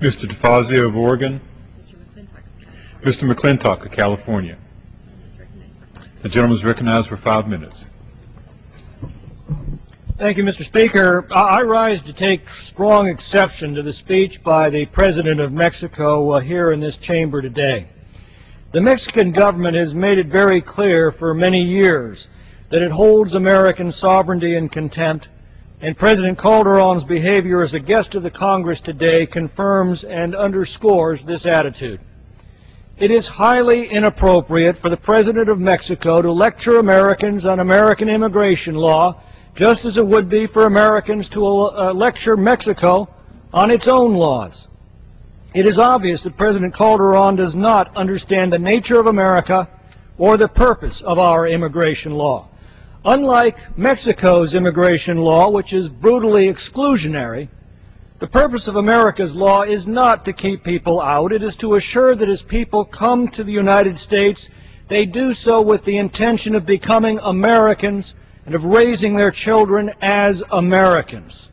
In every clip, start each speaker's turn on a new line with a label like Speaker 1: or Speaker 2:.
Speaker 1: Mr. DeFazio of Oregon. Mr. McClintock of California. The gentleman is recognized for 5 minutes.
Speaker 2: Thank you, Mr. Speaker. I rise to take strong exception to the speech by the President of Mexico here in this chamber today. The Mexican government has made it very clear for many years that it holds American sovereignty in contempt, and President Calderon's behavior as a guest of the Congress today confirms and underscores this attitude. It is highly inappropriate for the President of Mexico to lecture Americans on American immigration law, just as it would be for Americans to lecture Mexico on its own laws. It is obvious that President Calderon does not understand the nature of America or the purpose of our immigration law. Unlike Mexico's immigration law, which is brutally exclusionary, the purpose of America's law is not to keep people out. It is to assure that as people come to the United States, they do so with the intention of becoming Americans and of raising their children as Americans.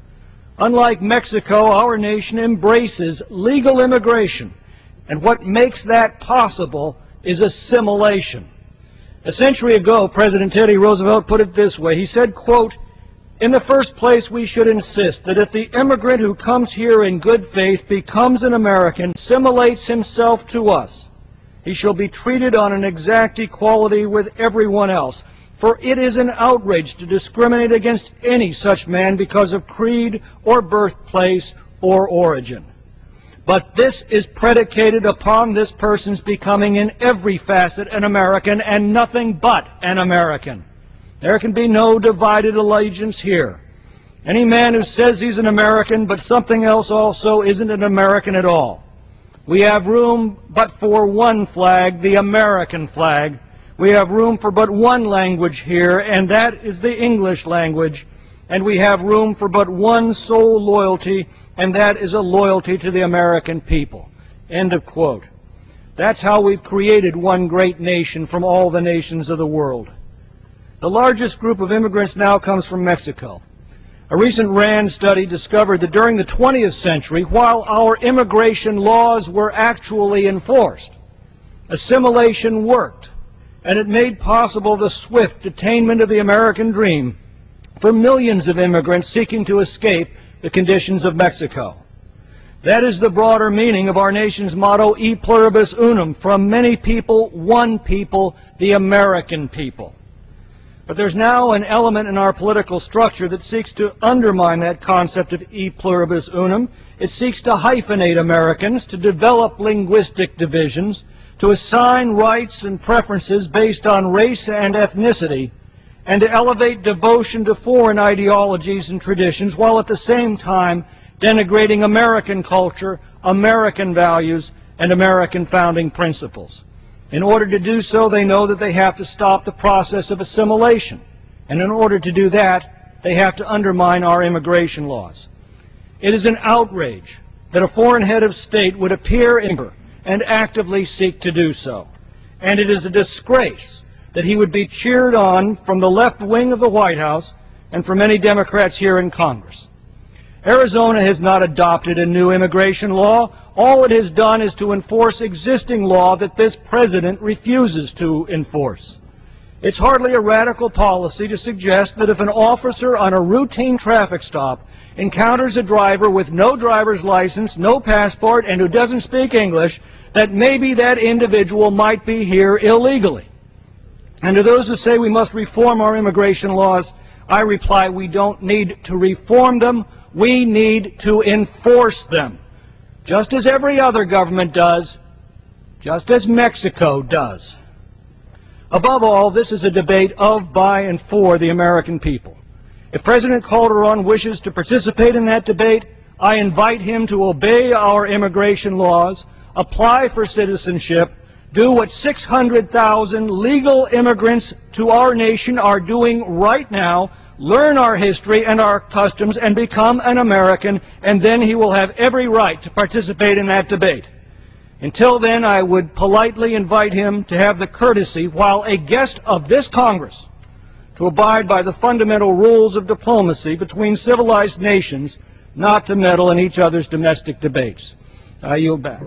Speaker 2: Unlike Mexico, our nation embraces legal immigration, and what makes that possible is assimilation. A century ago, President Teddy Roosevelt put it this way. He said, quote, "In the first place, we should insist that if the immigrant who comes here in good faith becomes an American, assimilates himself to us, he shall be treated on an exact equality with everyone else. For it is an outrage to discriminate against any such man because of creed or birthplace or origin. But this is predicated upon this person's becoming in every facet an American and nothing but an American. There can be no divided allegiance here. Any man who says he's an American but something else also isn't an American at all. We have room but for one flag, the American flag. We have room for but one language here, and that is the English language. And we have room for but one sole loyalty, and that is a loyalty to the American people." End of quote. That's how we've created one great nation from all the nations of the world. The largest group of immigrants now comes from Mexico. A recent RAND study discovered that during the 20th century, while our immigration laws were actually enforced, assimilation worked, and it made possible the swift attainment of the American dream for millions of immigrants seeking to escape the conditions of Mexico. That is the broader meaning of our nation's motto, E pluribus unum, from many people, one people, the American people. But there's now an element in our political structure that seeks to undermine that concept of E pluribus unum. It seeks to hyphenate Americans, to develop linguistic divisions, to assign rights and preferences based on race and ethnicity, and to elevate devotion to foreign ideologies and traditions while at the same time denigrating American culture, American values, and American founding principles. In order to do so, they know that they have to stop the process of assimilation. And in order to do that, they have to undermine our immigration laws. It is an outrage that a foreign head of state would appear in and actively seek to do so. And it is a disgrace that he would be cheered on from the left wing of the White House and from many Democrats here in Congress. Arizona has not adopted a new immigration law. All it has done is to enforce existing law that this president refuses to enforce. It's hardly a radical policy to suggest that if an officer on a routine traffic stop encounters a driver with no driver's license, no passport, and who doesn't speak English, that maybe that individual might be here illegally. And to those who say we must reform our immigration laws, I reply we don't need to reform them, we need to enforce them. Just as every other government does, just as Mexico does. Above all, this is a debate of, by, and for the American people. If President Calderon wishes to participate in that debate, I invite him to obey our immigration laws, apply for citizenship, do what 600,000 legal immigrants to our nation are doing right now, learn our history and our customs, and become an American, and then he will have every right to participate in that debate. Until then, I would politely invite him to have the courtesy, while a guest of this Congress, to abide by the fundamental rules of diplomacy between civilized nations not to meddle in each other's domestic debates. I yield back.